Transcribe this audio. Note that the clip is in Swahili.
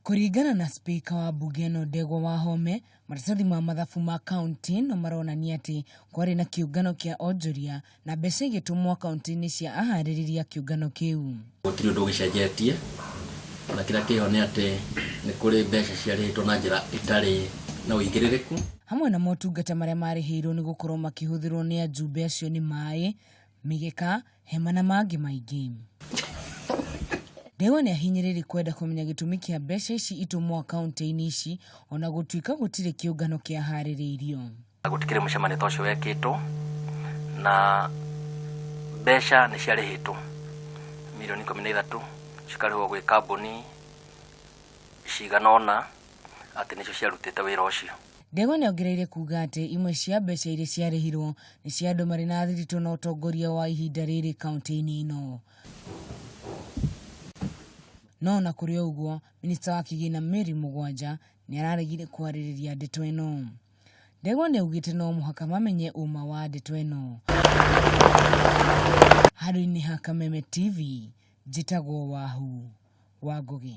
Kũringana na spika wa bunge ĩno Ndegwa Wahome, maratathi ma mathabu ma kaunti no maronania atĩ kwarĩ na kĩũngano kĩa onjoria na mbeca igĩtũmwo kaunti-inĩ cia aharĩrĩria kĩũngano kĩu. Gũtirĩ ũndũ ũgĩcenjetie na kĩrĩa kĩho nĩ atĩ nĩ kũrĩ mbeca ciarĩhĩtwo na njĩra ĩtarĩ na ũigĩrĩrĩku. Hamwe na motungata marĩa marĩhĩirwo nĩ gũkorwo makĩhũthĩrwo nĩ ajumbe acio nĩ maĩ, mĩgeka, hema na mangĩ maingĩ. Ndegwa nĩ ahinyĩrĩirie kwenda kũmenya gĩtũmi kĩa mbeca ici itũmwo kaunti-inĩ ici ona gũtuĩka gũtirĩ kĩũngano kĩaharĩrĩirio. Gũtikĩrĩ mũcemanio ta ũcio wekĩtwo na mbeca nĩ ciarĩhĩtwo mirioni 13 cikarĩhwo gwĩ kambuni cigana ũna atĩ nĩcio ciarutĩte wĩra ũcio. Ndegwa nĩ ongereire kuuga atĩ imwe cia mbeca iria ciarĩhirwo nĩ cia andũ marĩ na thiritũ na ũtongoria wa ihinda rĩrĩ kaunti-inĩ ĩno. No na kũrĩ ũguo, minista wa kĩgĩna Mary Mũgwanja nĩ araregire kwarĩrĩria ndeto ĩno. Ndegwa nĩ augĩte no mũhaka mamenye ũma wa ndeto ĩno. Handũ-inĩ ha Kameme TV, njĩtagwo Wahu wa Ngũgĩ.